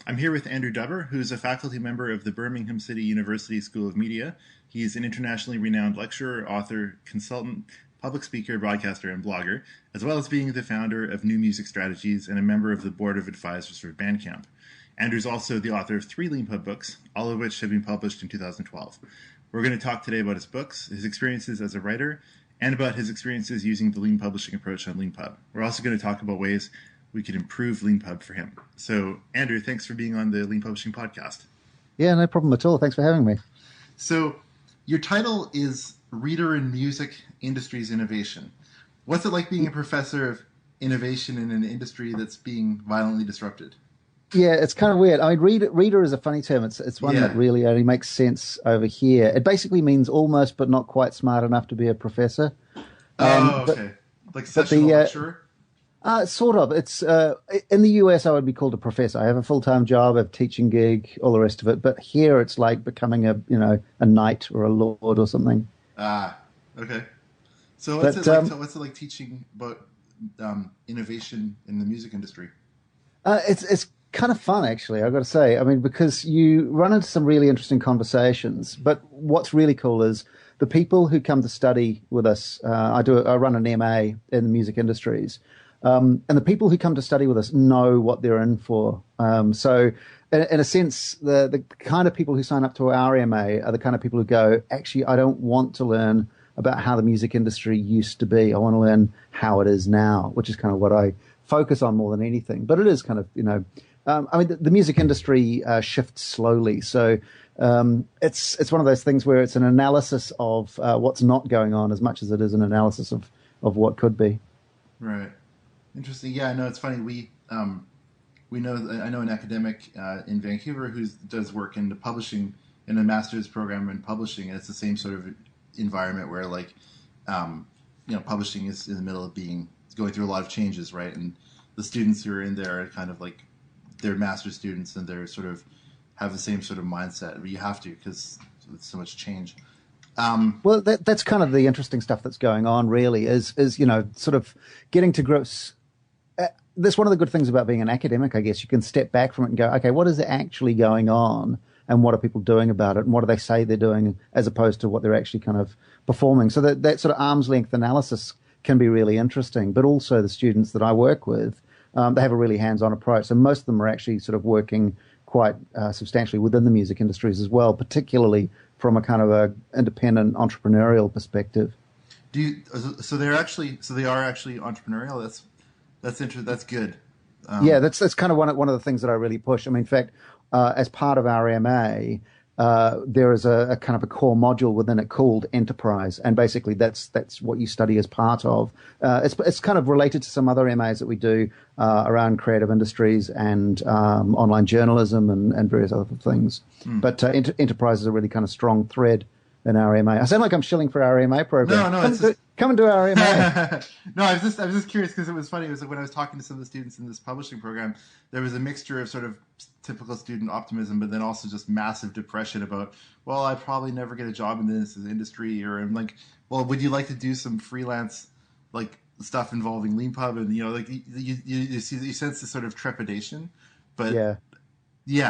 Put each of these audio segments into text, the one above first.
I'm here with Andrew Dubber, who's a faculty member of the Birmingham City University School of Media. He's an internationally renowned lecturer, author, consultant, public speaker, broadcaster, and blogger, as well as being the founder of New Music Strategies and a member of the board of advisors for Bandcamp. Andrew's also the author of 3 Leanpub books, all of which have been published in 2012. We're going to talk today about his books, his experiences as a writer, and about his experiences using the lean publishing approach on Leanpub. We're also going to talk about ways we could improve Leanpub for him. So, Andrew, thanks for being on the Lean Publishing podcast. Yeah, no problem at all. Thanks for having me. So, your title is Reader in Music Industries Innovation. What's it like being a professor of innovation in an industry that's being violently disrupted? Yeah, it's kind of weird. I mean, reader is a funny term. It's one that really only makes sense over here. It basically means almost but not quite smart enough to be a professor. Okay. Like sessional lecturer? Sort of. It's in the US, I would be called a professor. I have a full-time job, a teaching gig, all the rest of it. But here, it's like becoming a knight or a lord or something. Okay. So what's it like teaching about innovation in the music industry? It's kind of fun, actually, I've got to say. I mean, because you run into some really interesting conversations. But what's really cool is the people who come to study with us. I run an MA in the music industries. And the people who come to study with us know what they're in for. So in a sense, the kind of people who sign up to our MA are the kind of people who go, actually, I don't want to learn about how the music industry used to be. I want to learn how it is now, which is kind of what I focus on more than anything. But it is kind of, the music industry shifts slowly. So it's one of those things where it's an analysis of what's not going on as much as it is an analysis of what could be. Right. Interesting. Yeah, no, it's funny. I know an academic in Vancouver who does work in the publishing in a master's program in publishing, and it's the same sort of environment where publishing is in the middle of going through a lot of changes, right? And the students who are in there are kind of like they're master's students, and they're sort of have the same sort of mindset. But you have to because it's so much change. Well, that's kind of the interesting stuff that's going on. Really, is sort of getting to grips. That's one of the good things about being an academic, I guess. You can step back from it and go, okay, what is actually going on, and what are people doing about it, and what do they say they're doing, as opposed to what they're actually kind of performing. So that sort of arm's length analysis can be really interesting. But also the students that I work with, they have a really hands-on approach. And most of them are actually sort of working quite substantially within the music industries as well, particularly from a kind of a independent entrepreneurial perspective. So they are actually entrepreneurial? That's interesting. That's good. Yeah, that's kind of one of the things that I really push. I mean, in fact, as part of our MA, there is a kind of a core module within it called Enterprise, and basically that's what you study as part of. It's kind of related to some other MAs that we do around creative industries and online journalism and various other things. But Enterprise is a really kind of strong thread in our MA. I sound like I'm shilling for our MA program. No, come and do our MA. No, I was just curious because it was funny. It was like when I was talking to some of the students in this publishing program, there was a mixture of sort of typical student optimism, but then also just massive depression about, well, I probably never get a job in this industry, or I'm like, well, would you like to do some freelance like stuff involving Leanpub, and you sense this sort of trepidation, but yeah.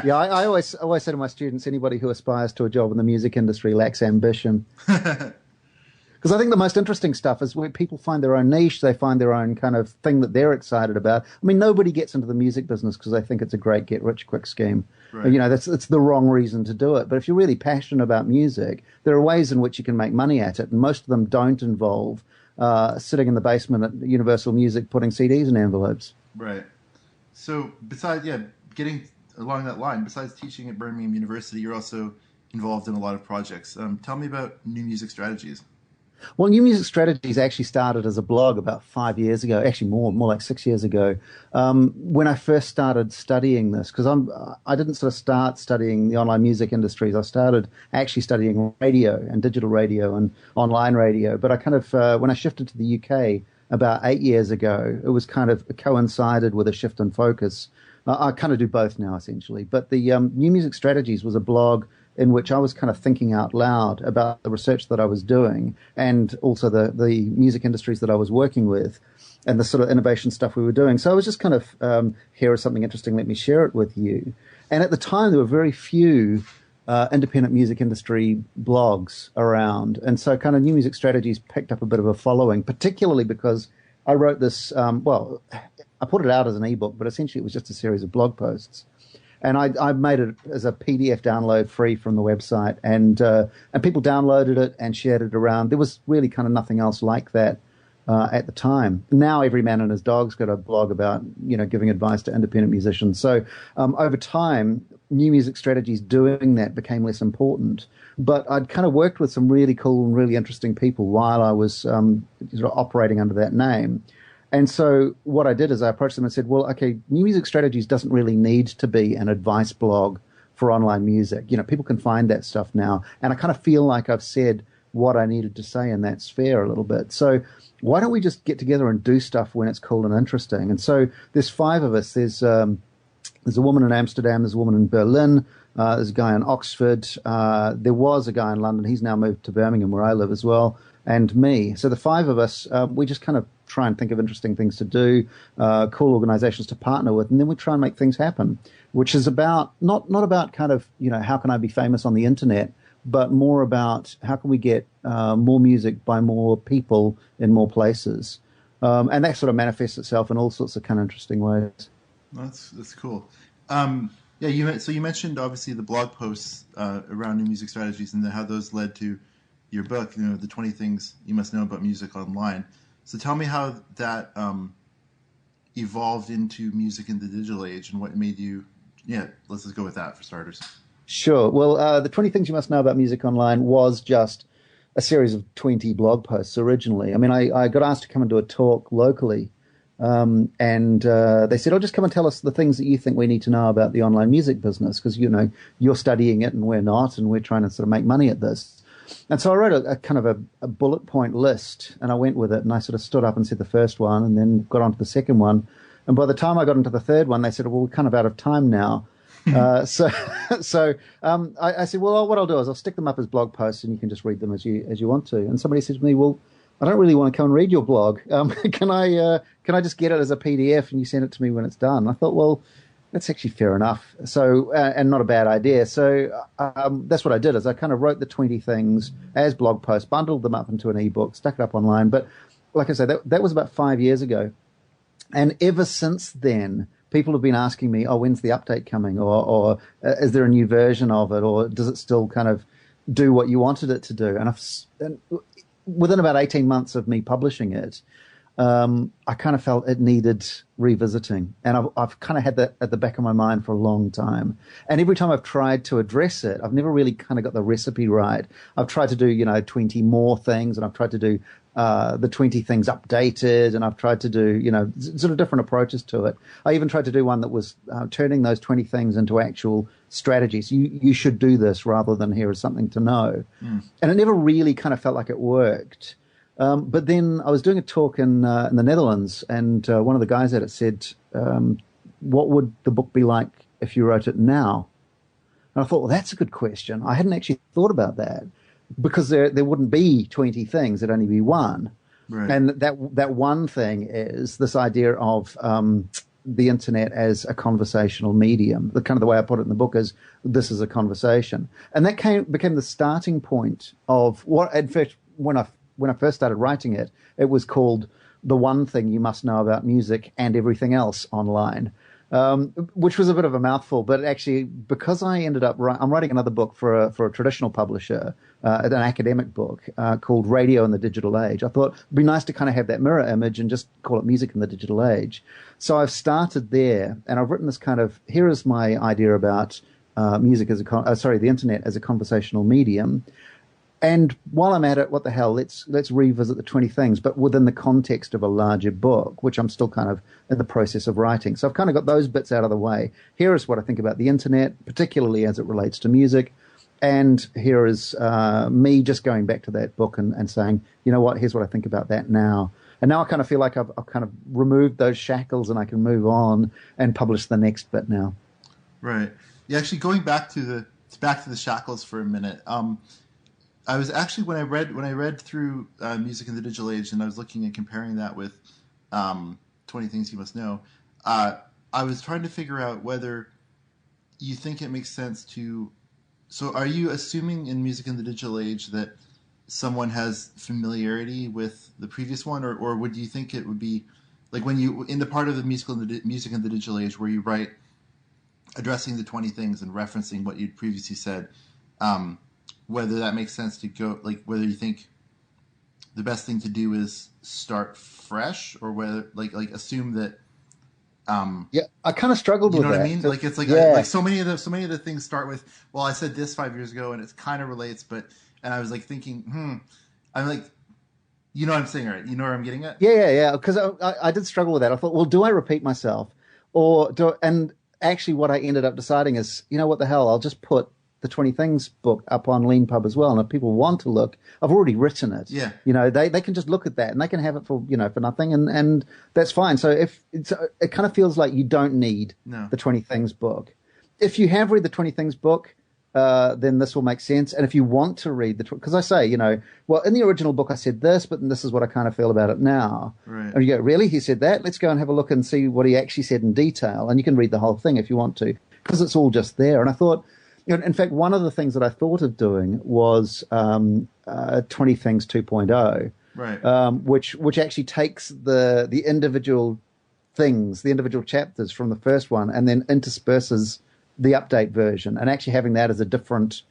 I always say to my students, anybody who aspires to a job in the music industry lacks ambition. Because I think the most interesting stuff is where people find their own niche, they find their own kind of thing that they're excited about. I mean, nobody gets into the music business because they think it's a great get-rich-quick scheme. Right. It's the wrong reason to do it. But if you're really passionate about music, there are ways in which you can make money at it, and most of them don't involve sitting in the basement at Universal Music putting CDs in envelopes. Right. So besides, getting along that line, besides teaching at Birmingham University, you're also involved in a lot of projects. Tell me about New Music Strategies. Well, New Music Strategies actually started as a blog about 5 years ago, actually more like 6 years ago, when I first started studying this, because I didn't sort of start studying the online music industries. I started actually studying radio and digital radio and online radio. But I kind of, when I shifted to the UK about 8 years ago, it was kind of coincided with a shift in focus. I kind of do both now, essentially. But the New Music Strategies was a blog in which I was kind of thinking out loud about the research that I was doing and also the music industries that I was working with. and the sort of innovation stuff we were doing. So I was just kind of, here is something interesting, let me share it with you. And at the time, there were very few independent music industry blogs around. And so kind of New Music Strategies picked up a bit of a following, particularly because I wrote this, I put it out as an ebook, but essentially it was just a series of blog posts. And I made it as a PDF download free from the website, and people downloaded it and shared it around. There was really kind of nothing else like that at the time. Now every man and his dog's got a blog about, giving advice to independent musicians. So over time, New Music Strategies doing that became less important. But I'd kind of worked with some really cool and really interesting people while I was sort of operating under that name. And so what I did is I approached them and said, well, okay, New Music Strategies doesn't really need to be an advice blog for online music. People can find that stuff now. And I kind of feel like I've said what I needed to say in that sphere a little bit. So why don't we just get together and do stuff when it's cool and interesting? And so there's 5 of us. There's a woman in Amsterdam. There's a woman in Berlin. There's a guy in Oxford. There was a guy in London. He's now moved to Birmingham, where I live as well, and me. So the 5 of us, we just kind of try and think of interesting things to do, cool organizations to partner with, and then we try and make things happen, which is about not about kind of, how can I be famous on the internet, but more about how can we get more music by more people in more places. And that sort of manifests itself in all sorts of kind of interesting ways. That's cool. So you mentioned obviously the blog posts around New Music Strategies and how those led to your book, the 20 things you must know about music online. So tell me how that evolved into music in the digital age and what made you, let's just go with that for starters. Sure. Well, the 20 things you must know about music online was just a series of 20 blog posts originally. I mean, I got asked to come and do a talk locally, and they said, just come and tell us the things that you think we need to know about the online music business, because, you're studying it and we're not, and we're trying to sort of make money at this. And so I wrote a kind of a bullet point list, and I went with it, and I sort of stood up and said the first one and then got on to the second one. And by the time I got into the third one, they said, well, we're kind of out of time now. So I said, well, what I'll do is I'll stick them up as blog posts, and you can just read them as you want to. And somebody said to me, well, I don't really want to come and read your blog. Can I just get it as a PDF and you send it to me when it's done? I thought, well, that's actually fair enough. So, and not a bad idea. So that's what I did, is I kind of wrote the 20 things as blog posts, bundled them up into an ebook, stuck it up online. But like I say, that was about 5 years ago. And ever since then, people have been asking me, when's the update coming? Or is there a new version of it? Or does it still kind of do what you wanted it to do? And within about 18 months of me publishing it, I kind of felt it needed revisiting. And I've kind of had that at the back of my mind for a long time. And every time I've tried to address it, I've never really kind of got the recipe right. I've tried to do, 20 more things, and I've tried to do the 20 things updated, and I've tried to do, sort of different approaches to it. I even tried to do one that was turning those 20 things into actual strategies. You should do this rather than here is something to know. And it never really kind of felt like it worked. But then I was doing a talk in the Netherlands, and one of the guys at it said, what would the book be like if you wrote it now? And I thought, well, that's a good question. I hadn't actually thought about that, because there wouldn't be 20 things, there'd only be one. Right. And that one thing is this idea of the internet as a conversational medium. The kind of the way I put it in the book is, this is a conversation. And that became the starting point of what, in fact, when I first started writing it, it was called The One Thing You Must Know About Music and Everything Else Online, which was a bit of a mouthful. But actually, because I ended up I'm writing another book for a traditional publisher, an academic book called Radio in the Digital Age. I thought it'd be nice to kind of have that mirror image and just call it Music in the Digital Age. So I've started there, and I've written this kind of, here is my idea about music as the internet as a conversational medium. And while I'm at it, what the hell, let's revisit the 20 things, but within the context of a larger book, which I'm still kind of in the process of writing. So I've kind of got those bits out of the way. Here is what I think about the internet, particularly as it relates to music. And here is me just going back to that book and saying, you know what, here's what I think about that now. And now I kind of feel like I've kind of removed those shackles, and I can move on and publish the next bit now. Right. Yeah, actually going back to the shackles for a minute. I was actually, when I read through Music in the Digital Age, and I was looking and comparing that with 20 Things You Must Know, uh, I was trying to figure out whether you think it makes sense to. So, are you assuming in Music in the Digital Age that someone has familiarity with the previous one, or would you think it would be like when you in the part of the music in the digital age where you write addressing the 20 things and referencing what you'd previously said, whether that makes sense to go like whether you think the best thing to do is start fresh or whether like assume that Yeah, I kind of struggled with that. You know what I mean? So, like it's like yeah. like so many of the things start with, well, I said this 5 years ago and it kind of relates, but and I was like thinking, I'm like, you know what I'm saying, right? You know where I'm getting at? Yeah. Because I did struggle with that. I thought, well, do I repeat myself, or do? And actually, what I ended up deciding is, you know what the hell? I'll just put the 20 Things book up on Leanpub as well. And if people want to look, I've already written it. Yeah. You know, they can just look at that and they can have it for, for nothing. And that's fine. So it kind of feels like you don't need the 20 Things book. If you have read the 20 Things book, then this will make sense. And if you want to read because I say, well, in the original book I said this, but this is what I kind of feel about it now. Right. And you go, really? He said that? Let's go and have a look and see what he actually said in detail. And you can read the whole thing if you want to, because it's all just there. And I thought, in fact, one of the things that I thought of doing was 20 Things 2.0, right? Which actually takes the individual things, the individual chapters from the first one, and then intersperses the update version, and actually having that as a different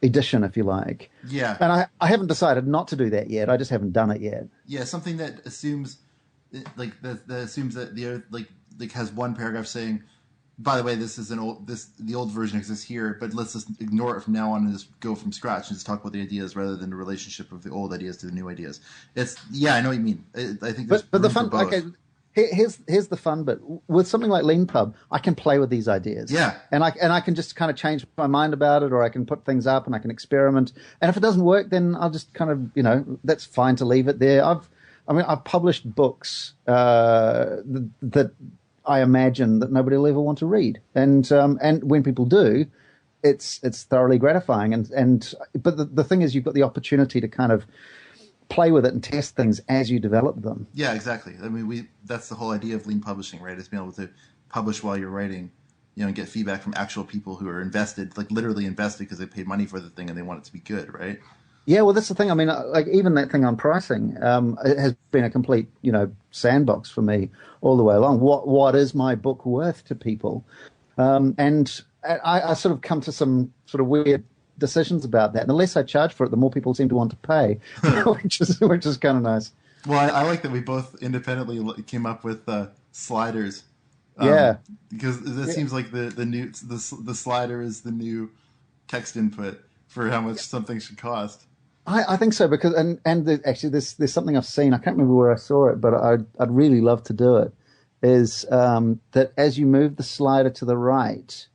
edition, if you like. Yeah. And I haven't decided not to do that yet. I just haven't done it yet. Yeah, something that assumes, that assumes that the like has one paragraph saying, by the way, this is the old version exists here, but let's just ignore it from now on and just go from scratch and just talk about the ideas rather than the relationship of the old ideas to the new ideas. I know what you mean. I think there's but the room fun, for both. okay, here's the fun bit. With something like Leanpub, I can play with these ideas. Yeah. And I can just kind of change my mind about it, or I can put things up and I can experiment. And if it doesn't work, then I'll just kind of, that's fine to leave it there. I've published books that I imagine that nobody will ever want to read, and when people do, it's thoroughly gratifying. But the thing is, you've got the opportunity to kind of play with it and test things as you develop them. Yeah, exactly. I mean, that's the whole idea of lean publishing, right? Is being able to publish while you're writing, and get feedback from actual people who are invested, like literally invested because they paid money for the thing and they want it to be good, right? Yeah, well, that's the thing. I mean, like even that thing on pricing, it has been a complete, sandbox for me all the way along. What is my book worth to people? And I sort of come to some sort of weird decisions about that. And the less I charge for it, the more people seem to want to pay, which is kind of nice. Well, I like that we both independently came up with sliders. Yeah, because that seems like the slider is the new text input for how much something should cost. I think so, because actually there's something I've seen. I can't remember where I saw it, but I'd really love to do it. Is that as you move the slider to the right,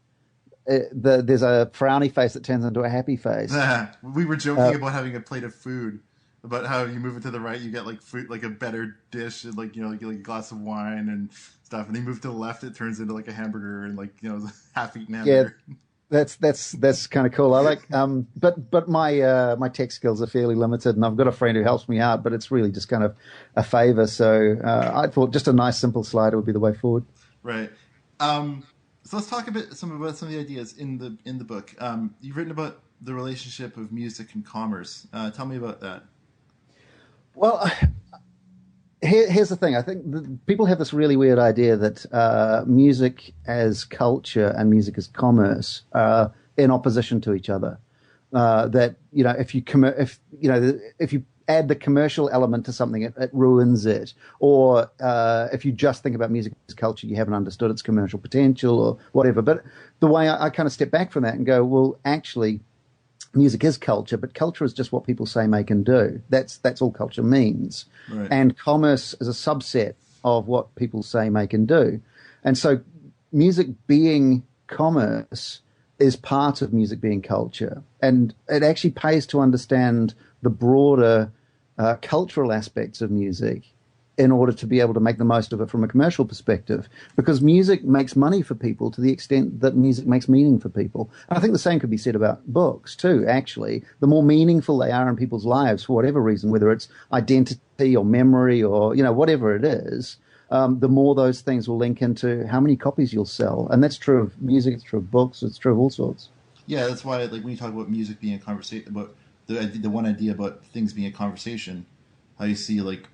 there's a frowny face that turns into a happy face. We were joking about having a plate of food, about how you move it to the right, you get like food, like a better dish, and like you get like a glass of wine and stuff. And then you move to the left, it turns into like a hamburger and like half-eaten hamburger. Yeah. That's kind of cool. I like, but my tech skills are fairly limited, and I've got a friend who helps me out, but it's really just kind of a favor. So I thought just a nice simple slider would be the way forward. Right. So let's talk about some of the ideas in the book. You've written about the relationship of music and commerce. Tell me about that. Well, here's the thing. I think people have this really weird idea that music as culture and music as commerce are in opposition to each other. That if you add the commercial element to something, it ruins it. Or if you just think about music as culture, you haven't understood its commercial potential or whatever. But the way I kind of step back from that and go, well, actually, music is culture, but culture is just what people say, make, and do. That's all culture means. Right. And commerce is a subset of what people say, make, and do. And so music being commerce is part of music being culture. And it actually pays to understand the broader cultural aspects of music in order to be able to make the most of it from a commercial perspective, because music makes money for people to the extent that music makes meaning for people. And I think the same could be said about books too, actually. The more meaningful they are in people's lives for whatever reason, whether it's identity or memory or, whatever it is, the more those things will link into how many copies you'll sell. And that's true of music, it's true of books, it's true of all sorts. Yeah, that's why, like, when you talk about music being a conversation, about the one idea about things being a conversation, how you see, like,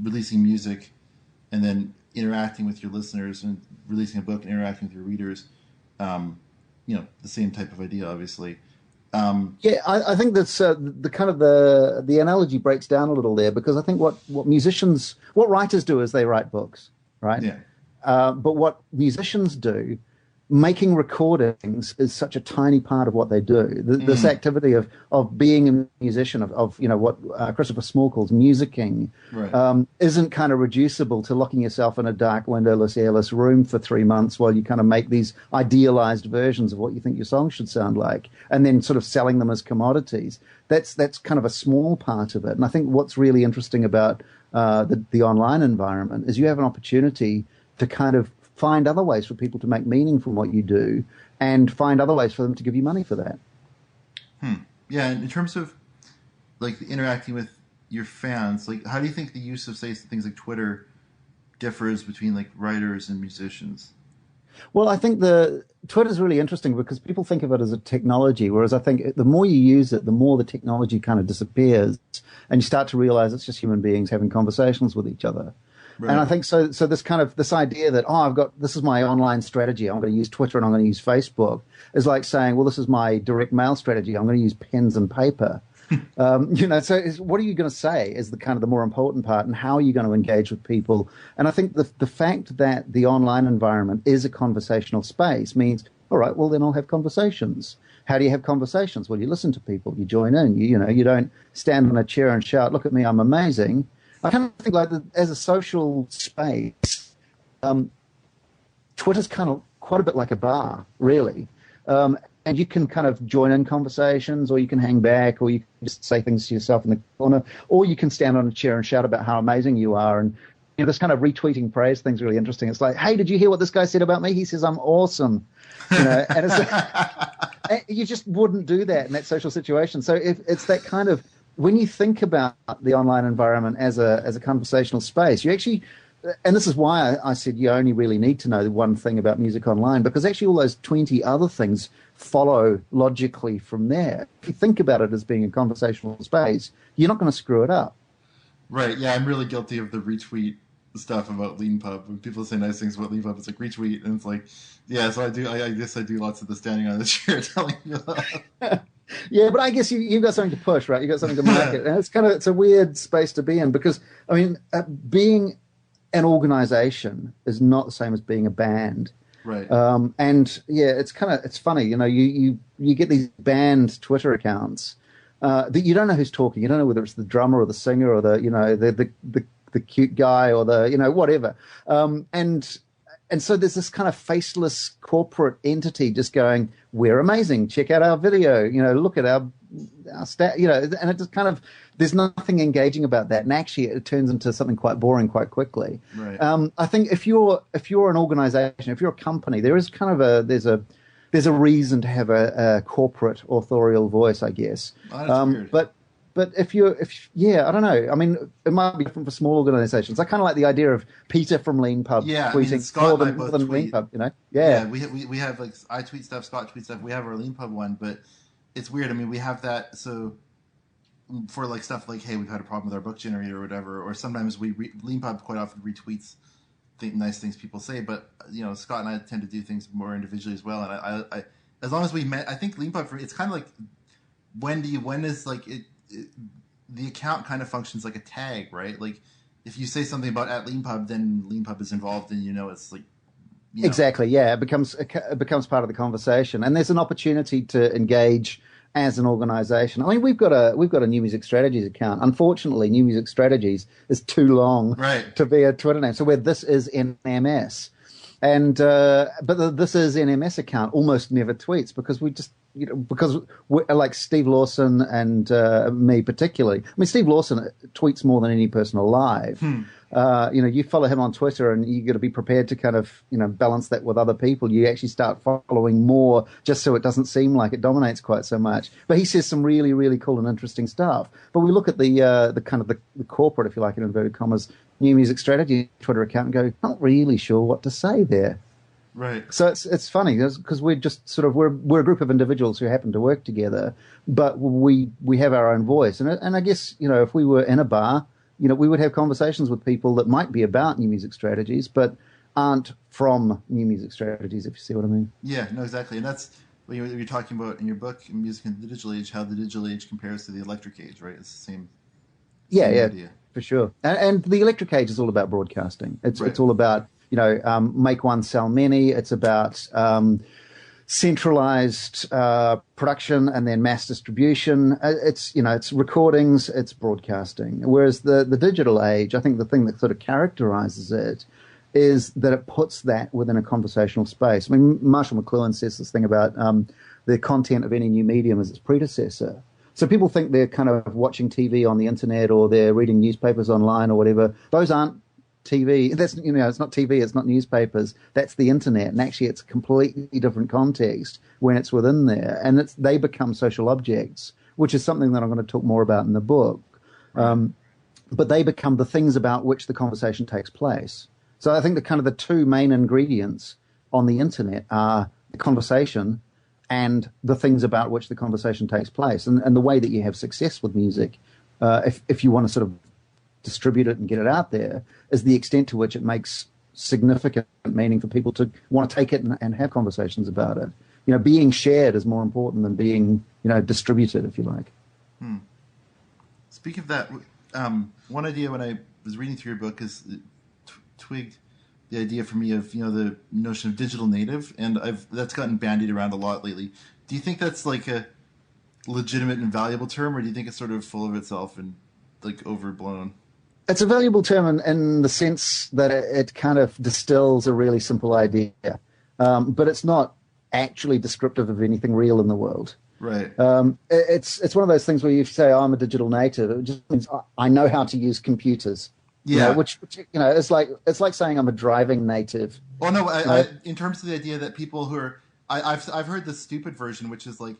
releasing music and then interacting with your listeners, and releasing a book and interacting with your readers, the same type of idea, obviously. Yeah, I think that's the kind of the analogy breaks down a little there, because I think what writers do is they write books, right? Yeah. But what musicians do, making recordings is such a tiny part of what they do. This activity of being a musician, of what Christopher Small calls musicking, right. Isn't kind of reducible to locking yourself in a dark, windowless, airless room for 3 months while you kind of make these idealized versions of what you think your song should sound like, and then sort of selling them as commodities. That's kind of a small part of it. And I think what's really interesting about the online environment is you have an opportunity to kind of find other ways for people to make meaning from what you do, and find other ways for them to give you money for that. Yeah, and in terms of, like, interacting with your fans, like, how do you think the use of, say, things like Twitter differs between, like, writers and musicians? Well, I think the Twitter is really interesting because people think of it as a technology, whereas I think the more you use it, the more the technology kind of disappears, and you start to realize it's just human beings having conversations with each other. Right. And I think so this idea that, this is my online strategy, I'm going to use Twitter and I'm going to use Facebook, is like saying, well, this is my direct mail strategy, I'm going to use pens and paper. So what are you going to say is the more important part, and how are you going to engage with people? And I think the fact that the online environment is a conversational space means, all right, well, then I'll have conversations. How do you have conversations? Well, you listen to people, you join in, you don't stand on a chair and shout, look at me, I'm amazing. I kind of think, like, as a social space, Twitter's kind of quite a bit like a bar, really. And you can kind of join in conversations, or you can hang back, or you can just say things to yourself in the corner, or you can stand on a chair and shout about how amazing you are. And this kind of retweeting praise thing's really interesting. It's like, hey, did you hear what this guy said about me? He says I'm awesome. And it's you just wouldn't do that in that social situation. So if it's that kind of, when you think about the online environment as a conversational space, you actually, and this is why I said you only really need to know the one thing about music online, because actually all those 20 other things follow logically from there. If you think about it as being a conversational space, you're not going to screw it up. Right, yeah, I'm really guilty of the retweet stuff about Leanpub. When people say nice things about Leanpub, it's like retweet, and it's like, yeah, so I guess I do lots of the standing on the chair telling you that. Yeah, but I guess you've got something to push, right? You've got something to market. And it's a weird space to be in, because, I mean, being an organization is not the same as being a band. Right. And yeah, it's funny, you get these band Twitter accounts that you don't know who's talking. You don't know whether it's the drummer or the singer or the cute guy or the, whatever. And so there's this kind of faceless corporate entity just going, we're amazing. Check out our video. Look at our stat. And it just kind of, there's nothing engaging about that. And actually, it turns into something quite boring quite quickly. Right. I think if you're an organization, if you're a company, there is kind of there's a reason to have a corporate authorial voice, I guess. Oh, that's weird. But I don't know. I mean, it might be different for small organizations. I kind of like the idea of Peter from Leanpub tweeting Scott more and I both than tweet. Leanpub, Yeah, we have, like, I tweet stuff, Scott tweets stuff. We have our Leanpub one, but it's weird. I mean, we have that, so for, like, stuff like, hey, we've had a problem with our book generator or whatever, or sometimes Leanpub quite often retweets nice ththings people say, but, Scott and I tend to do things more individually as well, and I as long as we met, I think Leanpub, it's kind of like, the account kind of functions like a tag, right? Like, if you say something about at Leanpub, then Leanpub is involved, and it's like, exactly, yeah. It becomes part of the conversation, and there's an opportunity to engage as an organization. I mean, we've got a New Music Strategies account. Unfortunately, New Music Strategies is too long to be a Twitter name. So where this is NMS. And but this is NMS account almost never tweets, because we just because we're, like Steve Lawson and me particularly. I mean, Steve Lawson tweets more than any person alive. You follow him on Twitter, and you got to be prepared to kind of balance that with other people. You actually start following more just so it doesn't seem like it dominates quite so much. But he says some really, really cool and interesting stuff. But we look at the kind of the corporate, if you like, in inverted commas, New Music Strategy Twitter account and go, not really sure what to say there. Right. So it's funny because we're just sort of we're a group of individuals who happen to work together, but we have our own voice. And I guess, you know, if we were in a bar, you know, we would have conversations with people that might be about new music strategies, but aren't from new music strategies, if you see what I mean. Yeah, no, exactly. And that's what you're talking about in your book, Music in the Digital Age, how the digital age compares to the electric age, right? It's the Yeah, same yeah, idea. for sure. And the electric age is all about broadcasting. It's Right. it's all about, you know, make one, sell many. It's about centralized production and then mass distribution. It's, you know, it's recordings, it's broadcasting. Whereas the digital age, I think the thing that sort of characterizes it is that it puts that within a conversational space. I mean, Marshall McLuhan says this thing about the content of any new medium as its predecessor. So people think they're kind of watching TV on the internet or they're reading newspapers online or whatever. Those aren't TV. That's, you know, it's not TV, it's not newspapers. That's the internet. And actually it's a completely different context when it's within there. And they become social objects, which is something that I'm going to talk more about in the book. But they become the things about which the conversation takes place. So I think the kind of the two main ingredients on the internet are the conversation and the things about which the conversation takes place. And the way that you have success with music, if you want to sort of distribute it and get it out there, is the extent to which it makes significant meaning for people to want to take it and have conversations about it. You know, being shared is more important than being, you know, distributed, if you like. Speaking of that, one idea when I was reading through your book is twigged the idea for me of, you know, the notion of digital native, and that's gotten bandied around a lot lately. Do you think that's like a legitimate and valuable term, or do you think it's sort of full of itself and like overblown? It's a valuable term in the sense that it kind of distills a really simple idea, but it's not actually descriptive of anything real in the world. Right. It's one of those things where you say, oh, I'm a digital native. It just means I know how to use computers. Yeah. You know, which you know, it's like saying I'm a driving native. Well, no, I, in terms of the idea that people who are, I've heard the stupid version, which is like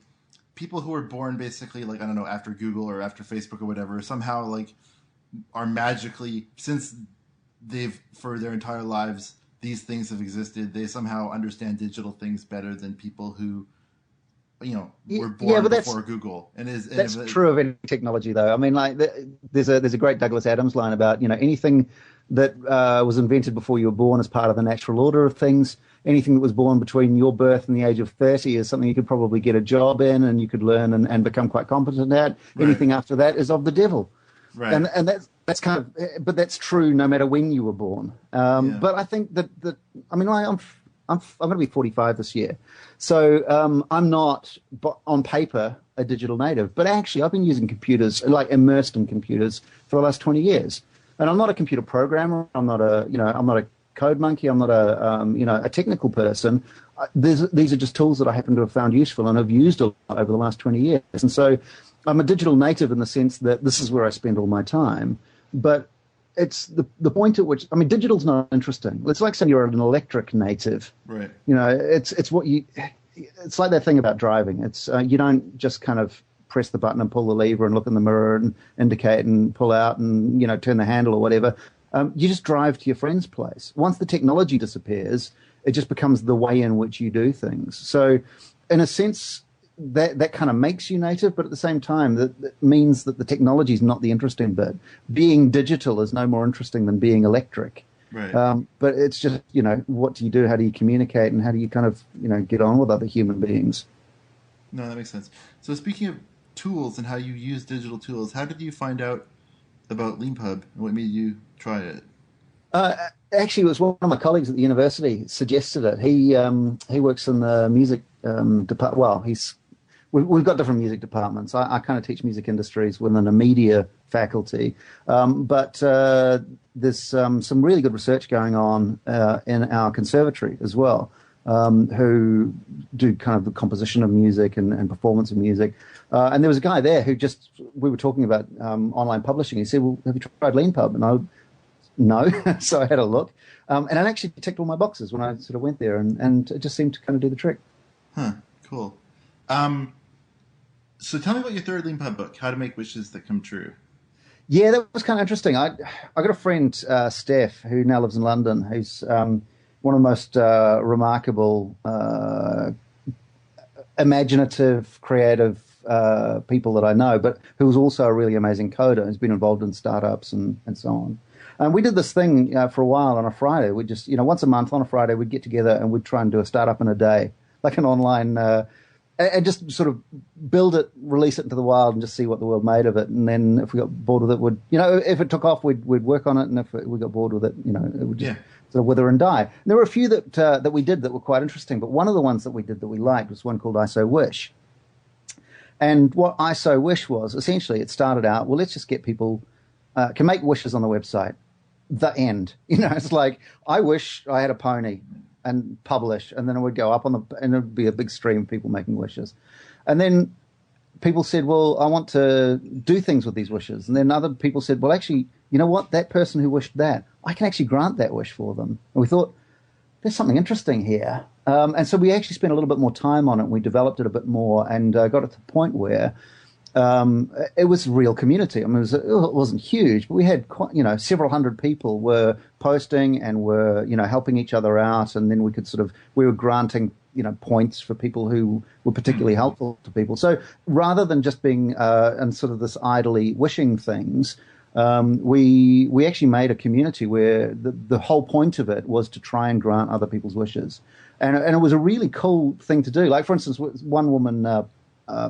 people who are born basically like, I don't know, after Google or after Facebook or whatever, somehow like are magically, since they've, for their entire lives, these things have existed, they somehow understand digital things better than people who, you know, were born before Google. And that's true of any technology, though. I mean, like there's a great Douglas Adams line about, you know, anything that was invented before you were born is part of the natural order of things. Anything that was born between your birth and the age of 30 is something you could probably get a job in and you could learn and become quite competent at. Right. Anything after that is of the devil. Right. And that's kind of, but that's true no matter when you were born. But I think that I mean, I'm going to be 45 this year. So I'm not, on paper, a digital native. But actually, I've been using computers, like immersed in computers, for the last 20 years. And I'm not a computer programmer. I'm not a code monkey. I'm not a technical person. These are just tools that I happen to have found useful and have used a lot over the last 20 years. And so I'm a digital native in the sense that this is where I spend all my time. But it's the point at which, I mean, digital's not interesting. It's like saying you're an electric native. Right. You know, it's like that thing about driving. It's you don't just kind of press the button and pull the lever and look in the mirror and indicate and pull out and, you know, turn the handle or whatever. You just drive to your friend's place. Once the technology disappears, it just becomes the way in which you do things. So in a sense, that kind of makes you native, but at the same time, that means that the technology is not the interesting bit. Being digital is no more interesting than being electric. Right. But it's just, you know, what do you do? How do you communicate? And how do you kind of, you know, get on with other human beings? No, that makes sense. So speaking of tools and how you use digital tools, how did you find out about Leanpub and what made you try it? Actually, it was one of my colleagues at the university suggested it. He works in the music department. Well, we've got different music departments. I kind of teach music industries within a media faculty, but there's some really good research going on in our conservatory as well, who do kind of the composition of music and performance of music. And there was a guy there who we were talking about online publishing. He said, well, have you tried Leanpub? And no. So I had a look. And it actually ticked all my boxes when I sort of went there, and it just seemed to kind of do the trick. Huh, cool. So tell me about your third Leanpub book, How to Make Wishes That Come True. Yeah, that was kind of interesting. I got a friend, Steph, who now lives in London, who's one of the most remarkable, imaginative, creative people that I know, but who's also a really amazing coder. Who's been involved in startups and so on. And we did this thing for a while on a Friday. We just, once a month on a Friday, we'd get together and we'd try and do a startup in a day, like an online, and just sort of build it, release it into the wild, and just see what the world made of it. And then if we got bored with it, if it took off, we'd work on it, and if we got bored with it, it would just sort of wither and die. And there were a few that we did that were quite interesting, but one of the ones that we did that we liked was one called ISO Wish. And what ISO Wish was, essentially, it started out, well, let's just get people can make wishes on the website. The end. It's like, I wish I had a pony, and publish, and then it would go up and it would be a big stream of people making wishes. And then people said, well, I want to do things with these wishes. And then other people said, well, actually, you know what? That person who wished that, I can actually grant that wish for them. And we thought, there's something interesting here. And so we actually spent a little bit more time on it. And we developed it a bit more and got it to the point where it was a real community. I mean, it wasn't huge, but we had quite, several hundred people were posting and were, helping each other out. And then we were granting, points for people who were particularly helpful to people. So rather than just being and sort of this idly wishing things, we actually made a community where the whole point of it was to try and grant other people's wishes. And it was a really cool thing to do. Like, for instance, one woman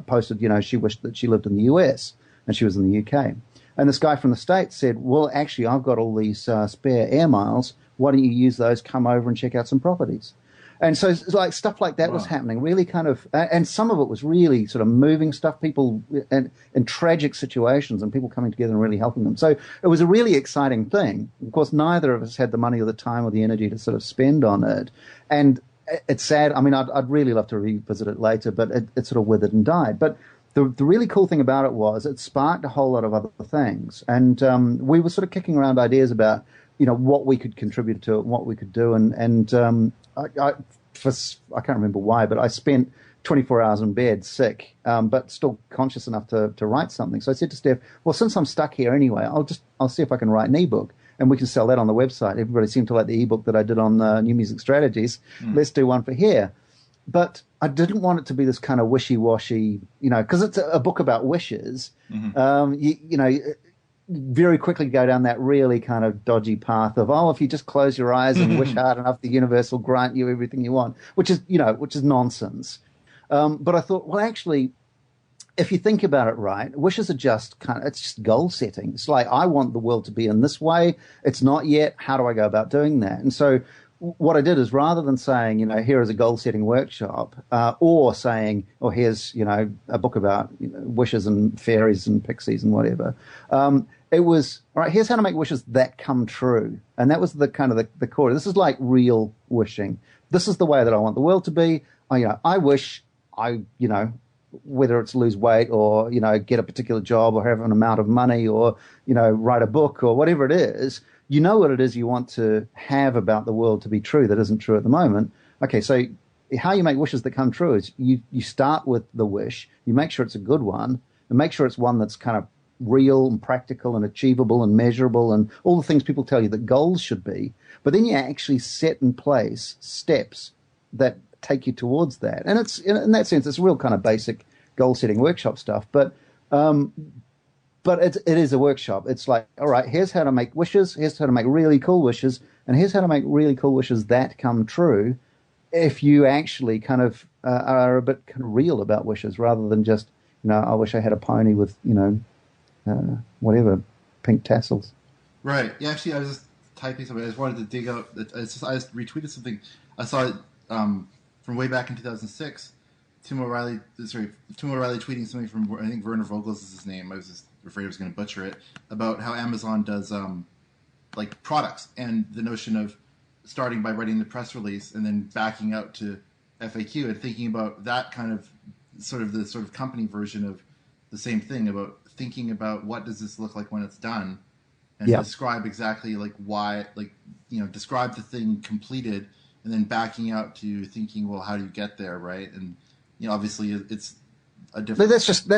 posted, she wished that she lived in the US and she was in the UK. And this guy from the States said, well, actually, I've got all these spare air miles. Why don't you use those, come over and check out some properties? And so it's like stuff like that was happening, really kind of, and some of it was really sort of moving stuff, people in tragic situations and people coming together and really helping them. So it was a really exciting thing. Of course, neither of us had the money or the time or the energy to sort of spend on it. And it's sad. I mean, I'd really love to revisit it later, but it sort of withered and died. But the really cool thing about it was it sparked a whole lot of other things. And we were sort of kicking around ideas about, what we could contribute to it, what we could do. And I can't remember why, but I spent 24 hours in bed sick, but still conscious enough to write something. So I said to Steph, well, since I'm stuck here anyway, I'll see if I can write an ebook. And we can sell that on the website. Everybody seemed to like the ebook that I did on New Music Strategies. Let's do one for here. But I didn't want it to be this kind of wishy-washy, because it's a book about wishes. Very quickly go down that really kind of dodgy path of, if you just close your eyes and wish hard enough, the universe will grant you everything you want, which is nonsense. But I thought, well, actually, if you think about it right, wishes are just it's just goal setting. It's like, I want the world to be in this way. It's not yet. How do I go about doing that? And so what I did is, rather than saying, here is a goal setting workshop, or saying, here's, a book about wishes and fairies and pixies and whatever, it was, all right, here's how to make wishes that come true. And that was the kind of the core. This is like real wishing. This is the way that I want the world to be. I wish whether it's lose weight or, get a particular job or have an amount of money or, write a book or whatever it is, what it is you want to have about the world to be true that isn't true at the moment. Okay, so how you make wishes that come true is you start with the wish, you make sure it's a good one, and make sure it's one that's kind of real and practical and achievable and measurable and all the things people tell you that goals should be. But then you actually set in place steps that take you towards that. And it's, in that sense, it's real kind of basic goal-setting workshop stuff. But it is a workshop. It's like, all right, here's how to make wishes, here's how to make really cool wishes, and here's how to make really cool wishes that come true if you actually kind of are a bit kind of real about wishes rather than just, I wish I had a pony with, whatever, pink tassels. Right. Yeah, actually, I was just typing something. I just wanted to dig out. I just retweeted something. I saw it from way back in 2006. Tim O'Reilly tweeting something from, I think Werner Vogels is his name. I was just afraid I was going to butcher it, about how Amazon does like products and the notion of starting by writing the press release and then backing out to FAQ and thinking about that kind of sort of company version of the same thing, about thinking about what does this look like when it's done, and describe exactly like why, like, describe the thing completed, and then backing out to thinking, well, how do you get there, right? And obviously it's a different. That's just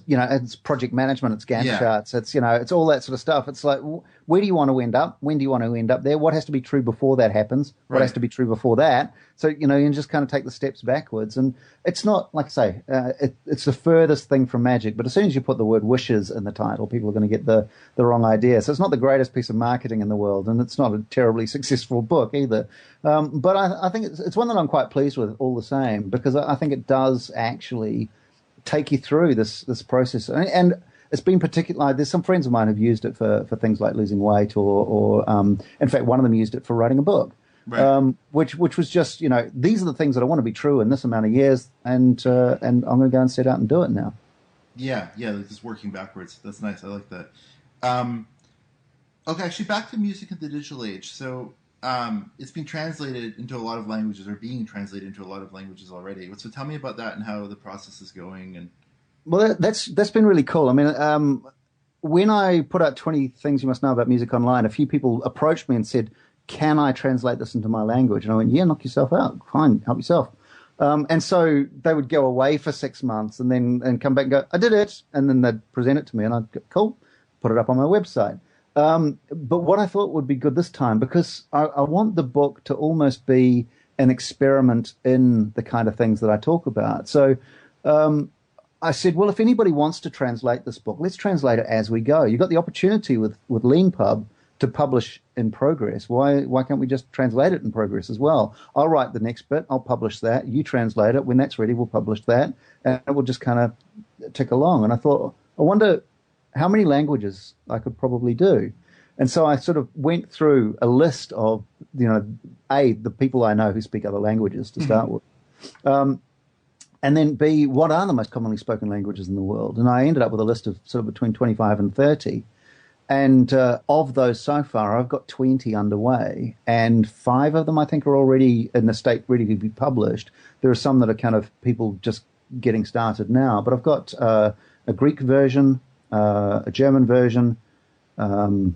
it's project management, it's Gantt Yeah. charts, it's it's all that sort of stuff. It's like, where do you want to end up? When do you want to end up there? What has to be true before that happens? What has Right. to be true before that? So you can just kind of take the steps backwards, and it's not like I say, it's the furthest thing from magic. But as soon as you put the word wishes in the title, people are going to get the wrong idea. So it's not the greatest piece of marketing in the world, and it's not a terribly successful book either. But I think it's one that I'm quite pleased with all the same, because I think it does actually take you through this process, and it's been particular. There's some friends of mine who've used it for things like losing weight, or in fact, one of them used it for writing a book, Right. which was just these are the things that I want to be true in this amount of years, and I'm going to go and set out and do it now. Yeah, like just working backwards. That's nice. I like that. Um, okay, actually, back to music in the digital age. So it's been translated into a lot of languages, or being translated into a lot of languages already. So tell me about that and how the process is going. And Well, that's been really cool. I mean, when I put out 20 things you must know about music online, a few people approached me and said, "Can I translate this into my language?" And I went, "Yeah, knock yourself out. Fine, help yourself." And so they would go away for 6 months and come back and go, "I did it," and then they'd present it to me, and I'd go, "Cool, put it up on my website." But what I thought would be good this time, because I want the book to almost be an experiment in the kind of things that I talk about. So I said, well, if anybody wants to translate this book, let's translate it as we go. You've got the opportunity with Leanpub to publish in progress. Why can't we just translate it in progress as well? I'll write the next bit, I'll publish that, you translate it. When that's ready, we'll publish that, and it will just kind of tick along. And I thought, I wonder how many languages I could probably do. And so I sort of went through a list of, the people I know who speak other languages to start with. And then B, what are the most commonly spoken languages in the world? And I ended up with a list of sort of between 25 and 30. And of those so far, I've got 20 underway. And 5 of them, I think, are already in a state ready to be published. There are some that are kind of people just getting started now. But I've got a Greek version, a German version. What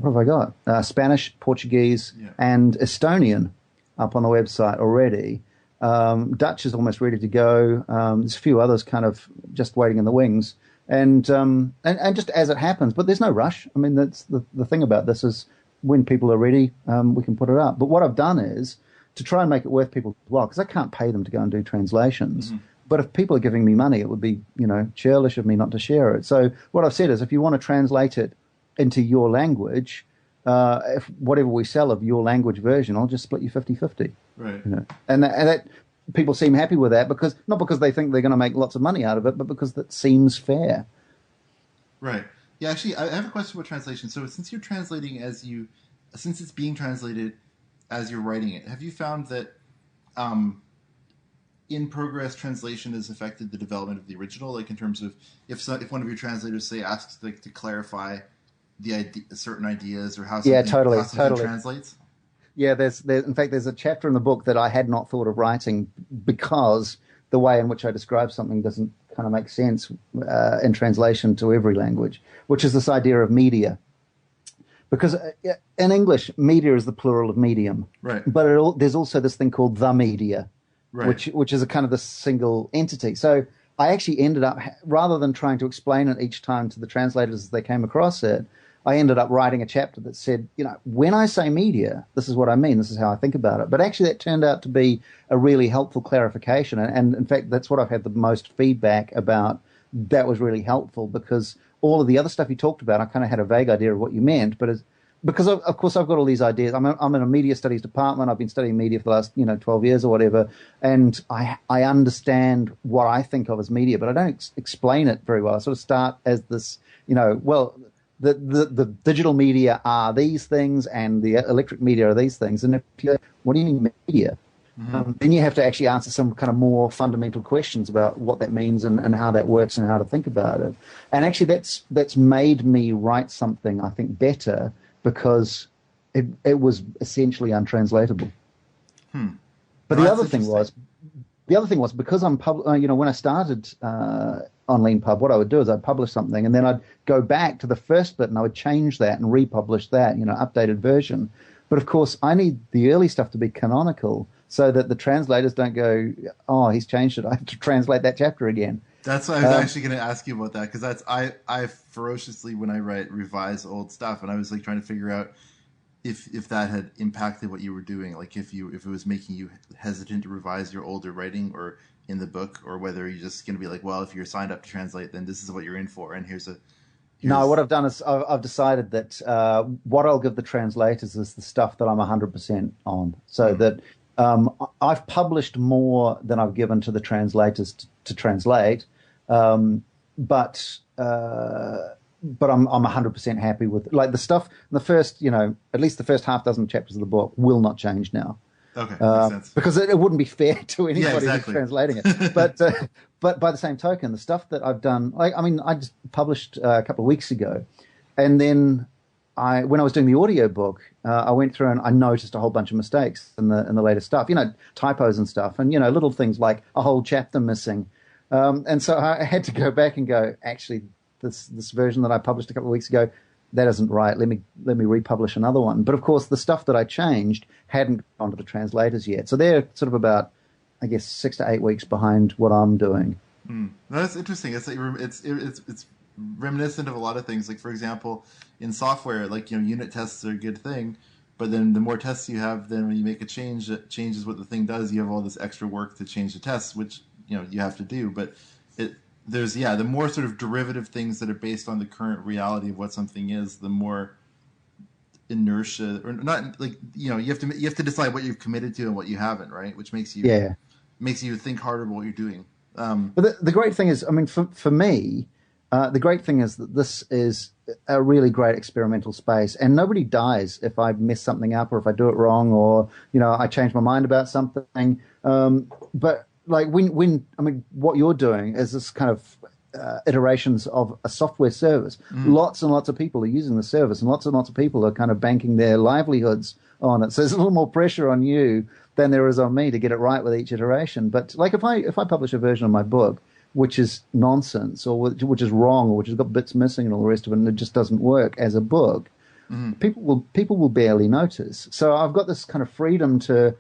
have I got? Spanish, Portuguese, and Estonian up on the website already. Dutch is almost ready to go. There's a few others kind of just waiting in the wings, and just as it happens. But there's no rush. I mean, that's the thing about this is when people are ready, we can put it up. But what I've done is to try and make it worth people's while, because I can't pay them to go and do translations. But if people are giving me money, it would be churlish of me not to share it. So what I've said is, if you want to translate it into your language, if whatever we sell of your language version, I'll just split you 50-50. right. And that people seem happy with that, because not because they think they're going to make lots of money out of it, but because that seems fair. Right. Yeah, actually, I have a question about translation. So since you're translating since it's being translated as you're writing it, have you found that in progress translation has affected the development of the original? Like in terms of if one of your translators, say, asks to clarify certain ideas or how something, totally translates? Yeah, in fact, there's a chapter in the book that I had not thought of writing because the way in which I describe something doesn't kind of make sense in translation to every language, which is this idea of media. Because in English, media is the plural of medium. Right. But there's also this thing called the media, right. which is a kind of the single entity. So I actually ended up, rather than trying to explain it each time to the translators as they came across it, I ended up writing a chapter that said, when I say media, this is what I mean, this is how I think about it. But actually that turned out to be a really helpful clarification. And in fact, that's what I've had the most feedback about. That was really helpful, because all of the other stuff you talked about, I kind of had a vague idea of what you meant. But because of course I've got all these ideas. I'm in a media studies department. I've been studying media for the last 12 years or whatever, and I understand what I think of as media, but I don't explain it very well. I sort of start as this, the digital media are these things, and the electric media are these things. And what do you mean media? Then you have to actually answer some kind of more fundamental questions about what that means and how that works and how to think about it. And actually that's made me write something, I think, better, because it was essentially untranslatable. But the other thing was because I'm when I started on Leanpub, what I would do is I'd publish something and then I'd go back to the first bit and I would change that and republish that, updated version. But of course, I need the early stuff to be canonical, so that the translators don't go, oh, he's changed it, I have to translate that chapter again. That's what I was actually going to ask you about that, because that's I ferociously, when I revise old stuff, and I was like trying to figure out if that had impacted what you were doing, like if it was making you hesitant to revise your older writing or in the book, or whether you're just going to be like, well, if you're signed up to translate, then this is what you're in for, and here's. No, what I've done is I've decided that what I'll give the translators is the stuff that I'm 100% on, so that I've published more than I've given to the translators to translate, but I'm 100% happy with, like, the stuff in the first, at least the first half dozen chapters of the book will not change now. Okay, makes sense. Because it wouldn't be fair to anybody who's translating it. But by the same token, the stuff that I've done, I just published a couple of weeks ago, and then when I was doing the audio book, I went through and I noticed a whole bunch of mistakes in the latest stuff, typos and stuff, and little things like a whole chapter missing, and so I had to go back and go, actually, this version that I published a couple of weeks ago, that isn't right. Let me republish another one. But of course, the stuff that I changed hadn't gone to the translators yet, so they're sort of about, I guess, 6 to 8 weeks behind what I'm doing. No, that's interesting. It's reminiscent of a lot of things. Like, for example, in software, like, unit tests are a good thing, but then the more tests you have, then when you make a change that changes what the thing does, you have all this extra work to change the tests, which you have to do. But there's the more sort of derivative things that are based on the current reality of what something is, the more inertia, or not, like, you have to decide what you've committed to and what you haven't, right? Which makes you think harder about what you're doing. But the great thing is, for me, the great thing is that this is a really great experimental space, and nobody dies if I mess something up or if I do it wrong, or I change my mind about something. But like what you're doing is this kind of iterations of a software service. Lots and lots of people are using the service, and lots of people are kind of banking their livelihoods on it. So there's a little more pressure on you than there is on me to get it right with each iteration. But like if I publish a version of my book which is nonsense, or which is wrong, or which has got bits missing and all the rest of it, and it just doesn't work as a book, people will barely notice. So I've got this kind of freedom to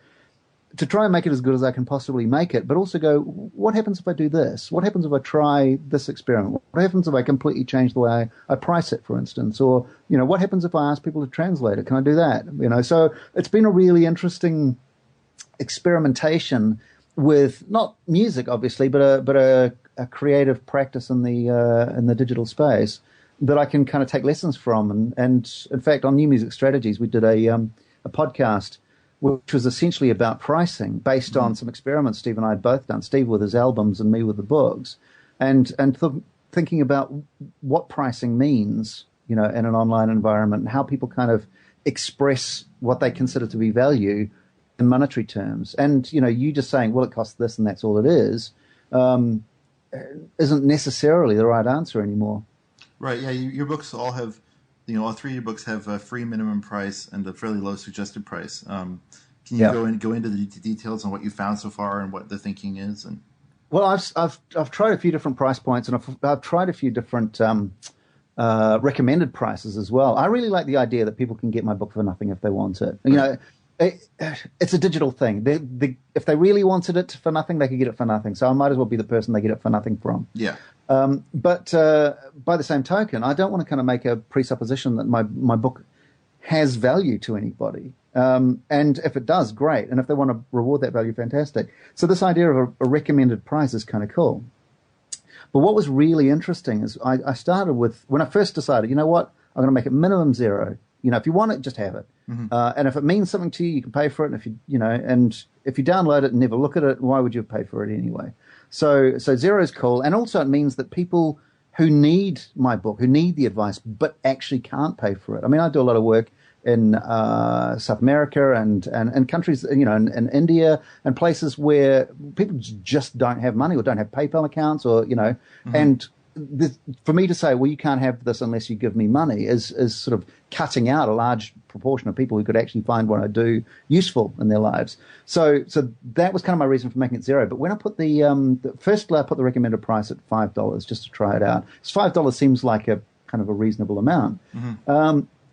try and make it as good as I can possibly make it, but also go, what happens if I do this? What happens if I try this experiment? What happens if I completely change the way I price it, for instance? Or, what happens if I ask people to translate it? Can I do that? So it's been a really interesting experimentation with not music, obviously, but a creative practice in the digital space that I can kind of take lessons from. And in fact, on New Music Strategies, we did a podcast which was essentially about pricing based on some experiments Steve and I had both done, Steve with his albums and me with the books, and thinking about what pricing means, in an online environment, and how people kind of express what they consider to be value in monetary terms. And, you just saying, well, it costs this and that's all it is, isn't necessarily the right answer anymore. Right, yeah, your books all have, all three of your books have a free minimum price and a fairly low suggested price. Can you go into the details on what you found so far and what the thinking is? And well, I've tried a few different price points, and I've tried a few different recommended prices as well. I really like the idea that people can get my book for nothing if they want it. It's a digital thing. If they really wanted it for nothing, they could get it for nothing. So I might as well be the person they get it for nothing from. Yeah. But by the same token, I don't want to kind of make a presupposition that my book has value to anybody. And if it does, great. And if they want to reward that value, fantastic. So this idea of a recommended price is kind of cool. But what was really interesting is I started with, when I first decided, I'm going to make it minimum $0. If you want it, just have it. And if it means something to you, you can pay for it. And if you download it and never look at it, why would you pay for it anyway? So $0 is cool. And also it means that people who need my book, who need the advice, but actually can't pay for it. I do a lot of work in South America and countries, in India and places where people just don't have money or don't have PayPal accounts or, and for me to say, well, you can't have this unless you give me money is sort of cutting out a large proportion of people who could actually find what I do useful in their lives. So that was kind of my reason for making it $0. But when I put first I put the recommended price at $5 just to try it out. $5 seems like a kind of a reasonable amount.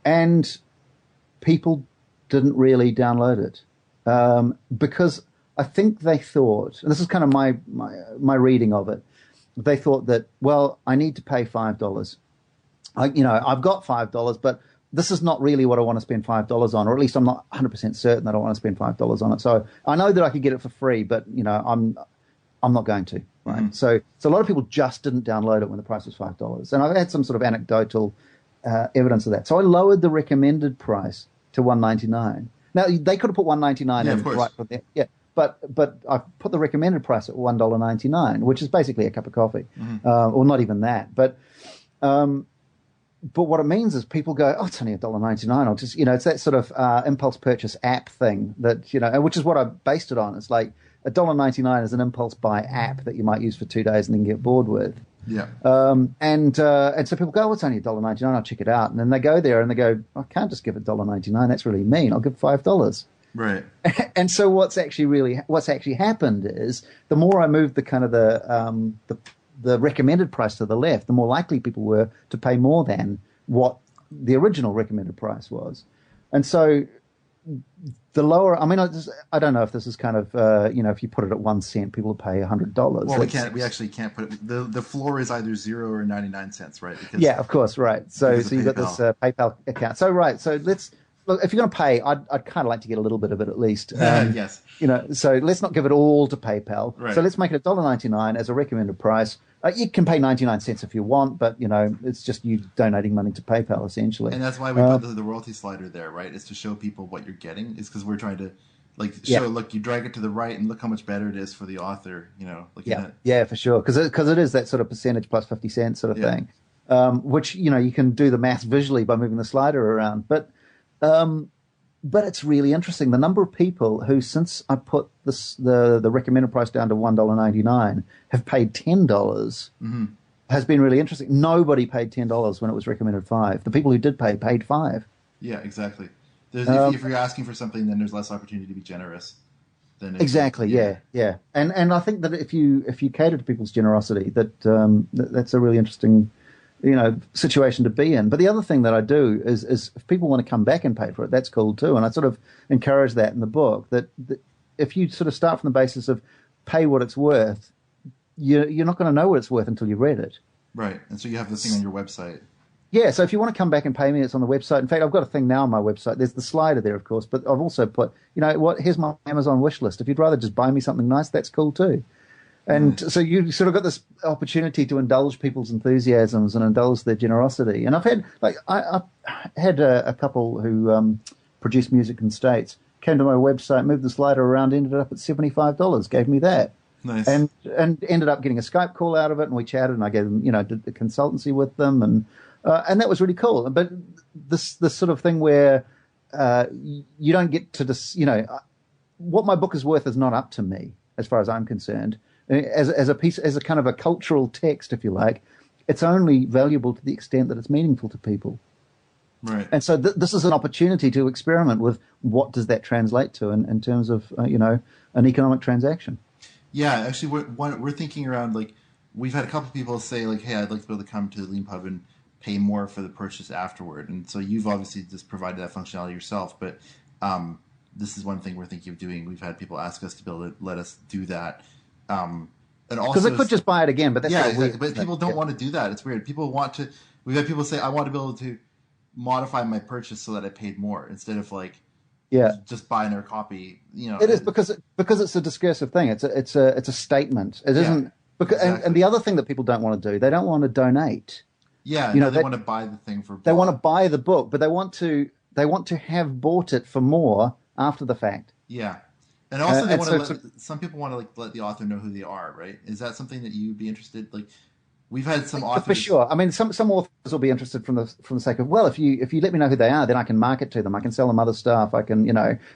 And people didn't really download it. because I think they thought, and this is kind of my reading of it, they thought that, well, I need to pay $5. I've got $5, but this is not really what I want to spend $5 on, or at least I'm not 100% certain that I want to spend $5 on it. So I know that I could get it for free, but I'm not going to. Right. Mm-hmm. So a lot of people just didn't download it when the price was $5, and I've had some sort of anecdotal evidence of that. So I lowered the recommended price to $1.99. Now they could have put $1.99 in right from there. Yeah. But I put the recommended price at $1.99, which is basically a cup of coffee, or not even that. But what it means is people go, oh, it's only $1.99. I'll just, it's that sort of impulse purchase app thing that, which is what I based it on. It's like $1.99 is an impulse buy app that you might use for 2 days and then get bored with. Yeah. And so people go, oh, it's only $1.99. I'll check it out. And then they go there and they go, I can't just give it $1.99. That's really mean. I'll give $5. Right. And so what's actually happened is the more I moved the kind of the recommended price to the left, the more likely people were to pay more than what the original recommended price was. And so the lower, I mean, I don't know if this is kind of, if you put it at 1 cent, people will pay $100. Well, we actually can't put it, the floor is either 0 or 99 cents, right? Because, yeah, of course, right. So you've got this PayPal account. So, right, so look, if you're going to pay, I'd kind of like to get a little bit of it at least. Yes. So let's not give it all to PayPal. Right. So let's make it $1.99 as a recommended price. You can pay 99 cents if you want, but, it's just you donating money to PayPal, essentially. And that's why we put the royalty slider there, right? Is to show people what you're getting. Is because we're trying to, show, look, you drag it to the right and look how much better it is for the author, Yeah, for sure. Because it is that sort of percentage plus 50 cents sort of thing, which, you can do the math visually by moving the slider around. But it's really interesting. The number of people who, since I put the recommended price down to $1.99, have paid $10 has been really interesting. Nobody paid $10 when it was recommended $5. The people who did pay paid $5. Yeah, exactly. If you're asking for something, then there's less opportunity to be generous. Exactly. Yeah. And I think that if you cater to people's generosity, that's a really interesting situation to be in. But the other thing that I do is if people want to come back and pay for it, that's cool too. And I sort of encourage that in the book, that if you sort of start from the basis of pay what it's worth, you're not going to know what it's worth until you've read it. Right. And so you have this thing on your website. Yeah, so if you want to come back and pay me, it's on the website. In fact, I've got a thing now on my website. There's the slider there, of course, but I've also put, here's my Amazon wish list. If you'd rather just buy me something nice, that's cool too. And so you sort of got this opportunity to indulge people's enthusiasms and indulge their generosity. And I've had, I had a couple who produced music in the States, came to my website, moved the slider around, ended up at $75, gave me that. Nice. And ended up getting a Skype call out of it, and we chatted, and I gave them, did the consultancy with them, and that was really cool. But this sort of thing where you don't get to this, what my book is worth is not up to me, as far as I'm concerned. As a kind of a cultural text, if you like, it's only valuable to the extent that it's meaningful to people. Right. And so this is an opportunity to experiment with what does that translate to in terms of an economic transaction. Yeah, actually, we're thinking around, we've had a couple people say, hey, I'd like to be able to come to the Leanpub and pay more for the purchase afterward. And so you've obviously just provided that functionality yourself, but this is one thing we're thinking of doing. We've had people ask us to be able to let us do that. And also, because they could just buy it again, but that's exactly. But people don't want to do that. It's weird. People want to. We've had people say, "I want to be able to modify my purchase so that I paid more instead of just buying their copy." It is because it's a discursive thing. It's a statement. It isn't because exactly. and the other thing that people don't want to do, they don't want to donate. Yeah, they want to buy the thing for. They want to buy the book, but they want to have bought it for more after the fact. Yeah. And also, they want to some people want to let the author know who they are, right? Is that something that you'd be interested? We've had some authors for sure. I mean, some authors will be interested from the sake of, well, if you let me know who they are, then I can market to them. I can sell them other stuff. I can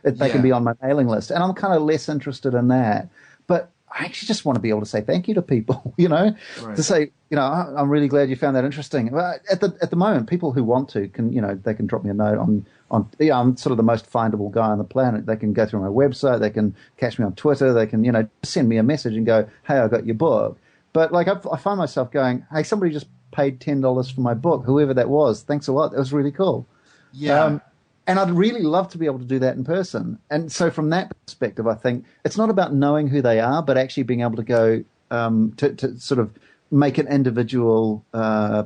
they can be on my mailing list, and I'm kind of less interested in that. But I actually just want to be able to say thank you to people, right. To say, I'm really glad you found that interesting. But at the moment, people who want to can, they can drop me a note on I'm sort of the most findable guy on the planet. They can go through my website, they can catch me on Twitter, they can, send me a message and go, hey, I got your book. But I find myself going, hey, somebody just paid $10 for my book, whoever that was. Thanks a lot. That was really cool. Yeah. And I'd really love to be able to do that in person. And so from that perspective, I think it's not about knowing who they are, but actually being able to go to sort of make an individual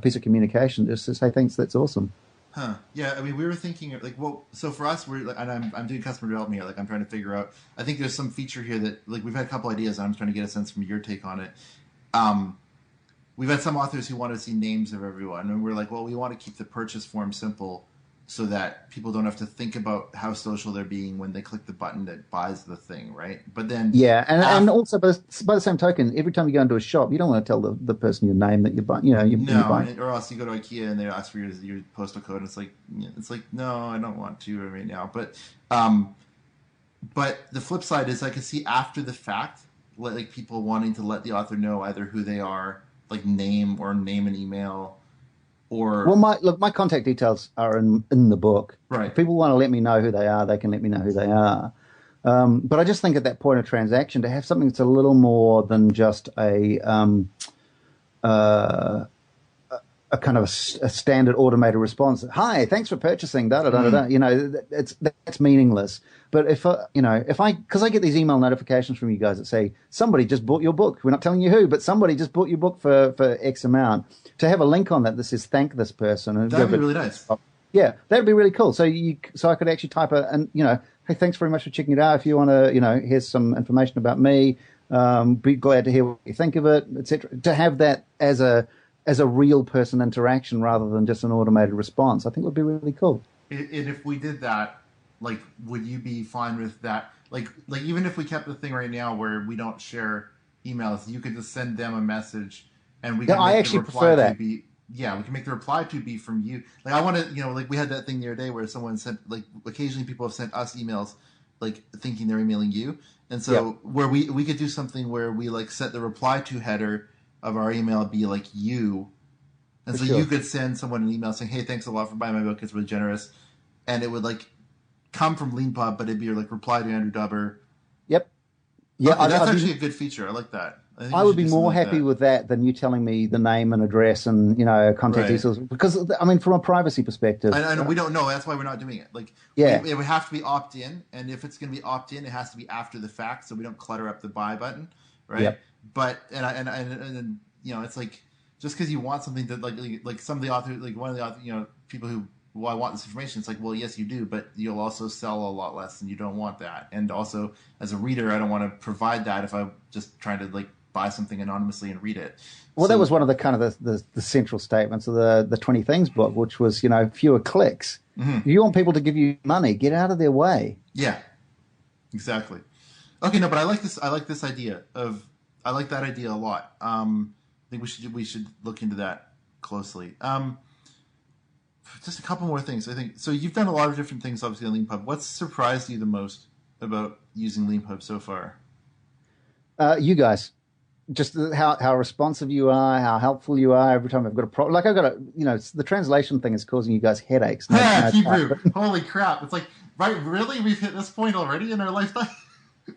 piece of communication just to say, thanks, that's awesome. Huh. Yeah, I mean, we were thinking like, well, so for us, we're like, and I'm doing customer development here. Like, I'm trying to figure out. I think there's some feature here that like we've had a couple ideas. And I'm just trying to get a sense from your take on it. We've had some authors who want to see names of everyone, and we're like, well, we want to keep the purchase form simple so that people don't have to think about how social they're being when they click the button that buys the thing, right? But then, Yeah, and also by the same token, every time you go into a shop, you don't want to tell the person your name that you're buying. You know, you're buying. Or else you go to IKEA and they ask for your postal code, and it's like no, I don't want to right now. But the flip side is I could see after the fact, like people wanting to let the author know either who they are, like name and email. Well, my contact details are in the book. Right. If people want to let me know who they are, they can let me know who they are. But I just think at that point of transaction, to have something that's a little more than just a kind of a standard automated response. Hi, thanks for purchasing. Da da da da. You know, that's meaningless. But if because I get these email notifications from you guys that say somebody just bought your book. We're not telling you who, but somebody just bought your book for X amount. To have a link on that says thank this person. And that'd be really nice. Yeah, that'd be really cool. So I could actually type hey, thanks very much for checking it out. If you want to, here's some information about me. Be glad to hear what you think of it, etc. To have that as a real person interaction rather than just an automated response, I think would be really cool. And if we did that, like, would you be fine with that? Like even if we kept the thing right now where we don't share emails, you could just send them a message, and we can I actually prefer that. We can make the reply to be from you. Like I want to, like we had that thing the other day where someone sent, like occasionally people have sent us emails, like thinking they're emailing you, and so where we could do something where we like set the reply to header of our email be like you, and so you could send someone an email saying, hey, thanks a lot for buying my book, it's really generous, and it would like come from Leanpub, but it'd be like reply to Andrew Dubber. Yep. Yeah, okay, that's actually a good feature. I like that. I would be more happy with that than you telling me the name and address and contact details, because I mean, from a privacy perspective, I know we don't know. That's why we're not doing it. Like, it would have to be opt-in, and if it's going to be opt-in, it has to be after the fact, so we don't clutter up the buy button, right? Yep. But and it's like just because you want something that like some of the authors, like one of the authors, people who, well, I want this information. It's like, well, yes, you do, but you'll also sell a lot less, and you don't want that. And also, as a reader, I don't want to provide that if I'm just trying to like buy something anonymously and read it. Well, that was one of the kind of the central statements of the 20 Things book, which was, fewer clicks. Mm-hmm. You want people to give you money, get out of their way. Yeah, exactly. Okay, no, but I like this. I like this idea I like that idea a lot. I think we should look into that closely. Just a couple more things. I think so. You've done a lot of different things, obviously, on Leanpub. What's surprised you the most about using Leanpub so far? You guys. Just how responsive you are, how helpful you are every time I've got a problem. Like I've got the translation thing is causing you guys headaches. Hebrew. Holy crap. It's like, right, really? We've hit this point already in our lifetime?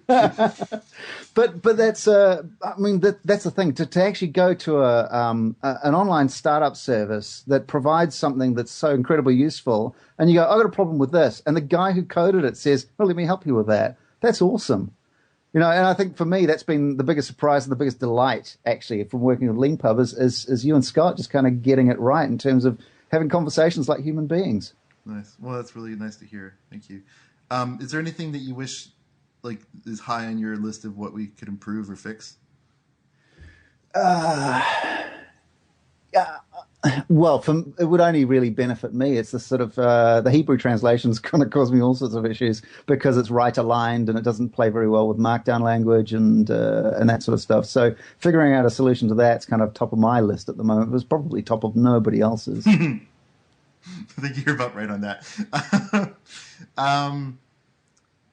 but that's that's the thing. To actually go to an online startup service that provides something that's so incredibly useful, and you go, I've got a problem with this, and the guy who coded it says, well, let me help you with that. That's awesome. And I think for me, that's been the biggest surprise and the biggest delight, actually, from working with Leanpub is you and Scott just kind of getting it right in terms of having conversations like human beings. Nice. Well, that's really nice to hear. Thank you. Is there anything that you wish like is high on your list of what we could improve or fix? Well, it would only really benefit me. It's the sort of the Hebrew translations kind of cause me all sorts of issues because it's right aligned and it doesn't play very well with Markdown language and that sort of stuff. So figuring out a solution to that's kind of top of my list at the moment. It was probably top of nobody else's. I think you're about right on that.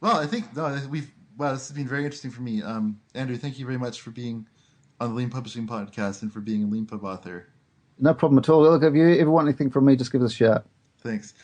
Well, I think this has been very interesting for me. Andrew, thank you very much for being on the Lean Publishing Podcast and for being a Leanpub author. No problem at all. Look, if you ever want anything from me, just give us a shout. Thanks.